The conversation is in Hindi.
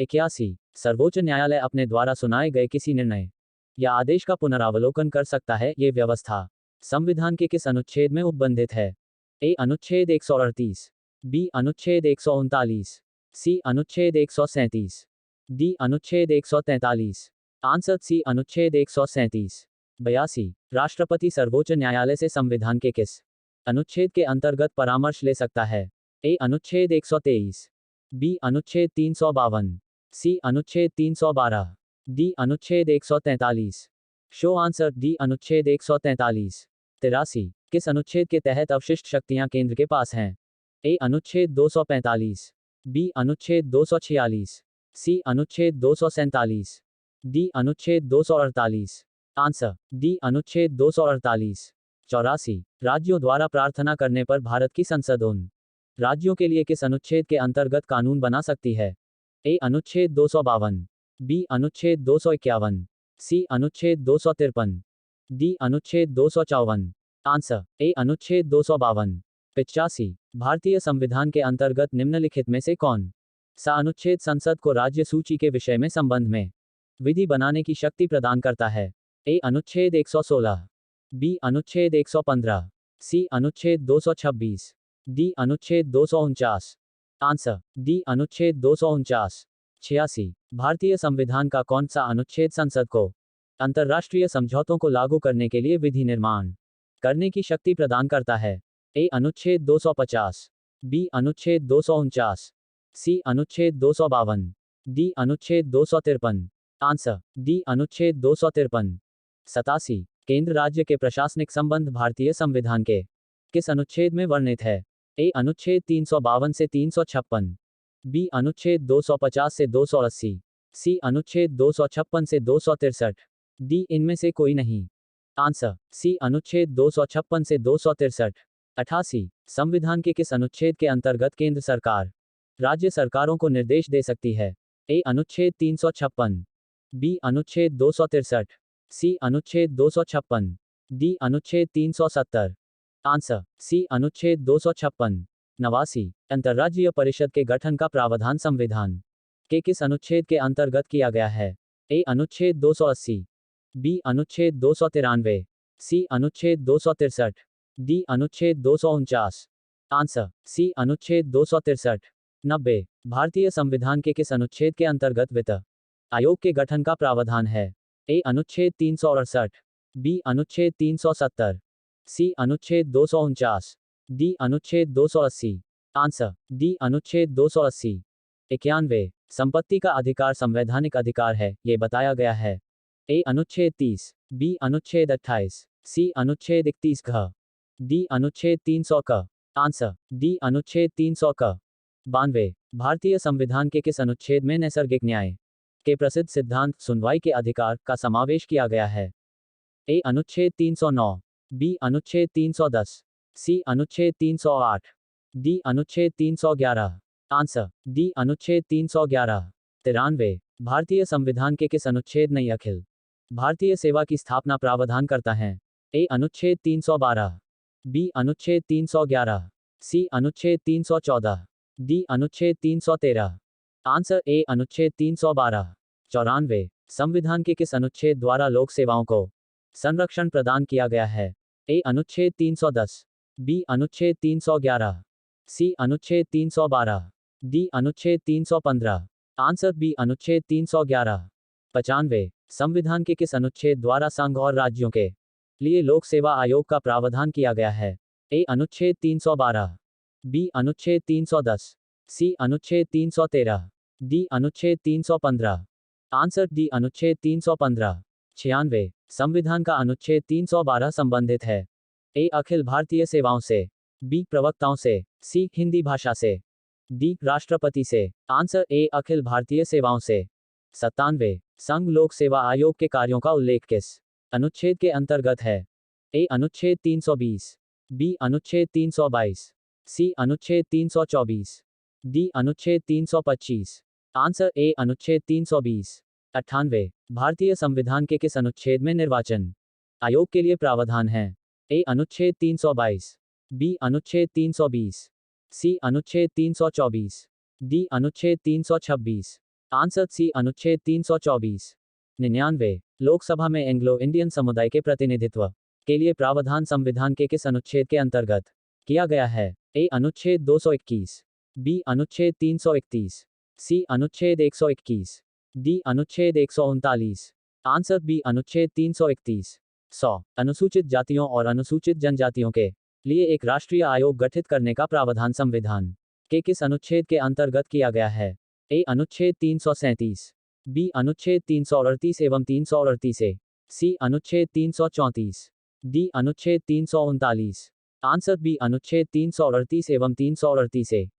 81 सर्वोच्च न्यायालय अपने द्वारा सुनाए गए किसी निर्णय या आदेश का पुनरावलोकन कर सकता है। ये व्यवस्था संविधान के किस अनुच्छेद में उपबंधित है? ए अनुच्छेद 138, बी अनुच्छेद 139, सी अनुच्छेद 137, डी अनुच्छेद 143। आंसर सी अनुच्छेद 137। 82 राष्ट्रपति सर्वोच्च न्यायालय से संविधान के किस अनुच्छेद के अंतर्गत परामर्श ले सकता है? ए अनुच्छेद 123, बी अनुच्छेद 352, सी अनुच्छेद 312, डी अनुच्छेद 143। शो आंसर डी अनुच्छेद 143। 83 किस अनुच्छेद के तहत अवशिष्ट शक्तियां केंद्र के पास हैं? ए अनुच्छेद 245, बी अनुच्छेद 246, सी अनुच्छेद 247, डी अनुच्छेद 248। आंसर डी अनुच्छेद 248। 84 राज्यों द्वारा प्रार्थना करने पर भारत की संसद उन राज्यों के लिए किस अनुच्छेद के अंतर्गत कानून बना सकती है? ए अनुच्छेद 252, बी अनुच्छेद 251, सी अनुच्छेद 253, डी अनुच्छेद 254। आंसर ए अनुच्छेद 252। 85 भारतीय संविधान के अंतर्गत निम्नलिखित में से कौन सा अनुच्छेद संसद को राज्य सूची के विषय में संबंध में विधि बनाने की शक्ति प्रदान करता है? ए अनुच्छेद 116, बी अनुच्छेद 115, सी अनुच्छेद 226, डी अनुच्छेद 249। आंसर डी अनुच्छेद 249। 86 भारतीय संविधान का कौन सा अनुच्छेद संसद को अंतर्राष्ट्रीय समझौतों को लागू करने के लिए विधि निर्माण करने की शक्ति प्रदान करता है? ए अनुच्छेद 250, बी अनुच्छेद 249, सी अनुच्छेद 252, डी अनुच्छेद 253। आंसर डी अनुच्छेद 253। 87 केंद्र राज्य के प्रशासनिक संबंध भारतीय संविधान के किस अनुच्छेद में वर्णित है? ए अनुच्छेद 352 से 356, बी अनुच्छेद 250 से 280, सी अनुच्छेद 256 से 263, डी इनमें से कोई नहीं। आंसर सी अनुच्छेद 256 से 263। 88 संविधान के किस अनुच्छेद के अंतर्गत केंद्र सरकार राज्य सरकारों को निर्देश दे सकती है? ए अनुच्छेद 356, बी अनुच्छेद 263, सी अनुच्छेद 256, डी अनुच्छेद 370। आंसर सी अनुच्छेद 256। 89 अंतर्राज्यीय परिषद के गठन का प्रावधान संविधान के किस अनुच्छेद के अंतर्गत किया गया है? ए अनुच्छेद 280, बी अनुच्छेद 293, सी अनुच्छेद 263, डी अनुच्छेद 249। आंसर सी अनुच्छेद 263। 90 भारतीय संविधान के किस अनुच्छेद के अंतर्गत वित्त आयोग के गठन का प्रावधान है? ए अनुच्छेद 368, बी अनुच्छेद 370, सी अनुच्छेद 249, डी अनुच्छेद 280। आंसर डी अनुच्छेद 280। 91 संपत्ति का अधिकार संवैधानिक अधिकार है, ये बताया गया है? ए अनुच्छेद 30, बी अनुच्छेद 28, सी अनुच्छेद 31 क, डी अनुच्छेद 300 क। आंसर डी अनुच्छेद 300 क। 92 भारतीय संविधान के किस अनुच्छेद में नैसर्गिक न्याय के प्रसिद्ध सिद्धांत सुनवाई के अधिकार का समावेश किया गया है? ए अनुच्छेद 309, बी अनुच्छेद 310, सी अनुच्छेद 308, डी अनुच्छेद 311। आंसर डी अनुच्छेद 311। 93 भारतीय संविधान के किस अनुच्छेद ने अखिल भारतीय सेवा की स्थापना प्रावधान करता है? ए अनुच्छेद 312, बी अनुच्छेद 311, सी अनुच्छेद 314, डी अनुच्छेद 313। आंसर ए अनुच्छेद 312। 94 संविधान के किस अनुच्छेद द्वारा लोक सेवाओं को संरक्षण प्रदान किया गया है? ए अनुच्छेद 310, बी अनुच्छेद 311, सी अनुच्छेद 312, डी अनुच्छेद 315। आंसर बी अनुच्छेद 311। 95 संविधान के किस अनुच्छेद द्वारा संघ और राज्यों के लिए लोक सेवा आयोग का प्रावधान किया गया है? ए अनुच्छेद 312, बी अनुच्छेद 310, सी अनुच्छेद 313, डी अनुच्छेद 315। आंसर डी अनुच्छेद 315। 96 संविधान का अनुच्छेद 312 संबंधित है? ए अखिल भारतीय सेवाओं से, बी प्रवक्ताओं से, सी हिंदी भाषा से, डी राष्ट्रपति से। आंसर ए अखिल भारतीय सेवाओं से। 97 संघ लोक सेवा आयोग के कार्यों का उल्लेख किस अनुच्छेद के अंतर्गत है? ए अनुच्छेद 320, बी अनुच्छेद 322, सी अनुच्छेद 324, डी अनुच्छेद 325। आंसर ए अनुच्छेद 320। 98 भारतीय संविधान के किस अनुच्छेद में निर्वाचन आयोग के लिए प्रावधान है? ए अनुच्छेद 322, बी अनुच्छेद 320, सी अनुच्छेद 324, डी अनुच्छेद 326, आंसर सी अनुच्छेद 324। 99। लोकसभा में एंग्लो इंडियन समुदाय के प्रतिनिधित्व के लिए प्रावधान संविधान के किस अनुच्छेद के अंतर्गत किया गया है? ए अनुच्छेद 221, बी अनुच्छेद 331, सी अनुच्छेद 121, डी अनुच्छेद 139। आंसर बी अनुच्छेद 331। 100। अनुसूचित जातियों और अनुसूचित जनजातियों के लिए एक राष्ट्रीय आयोग गठित करने का प्रावधान संविधान के किस अनुच्छेद के अंतर्गत किया गया है? ए अनुच्छेद 337, बी अनुच्छेद 338 एवं 338 ए, सी अनुच्छेद 334, डी अनुच्छेद 339। आंसर बी अनुच्छेद 338 एवं 338 ए।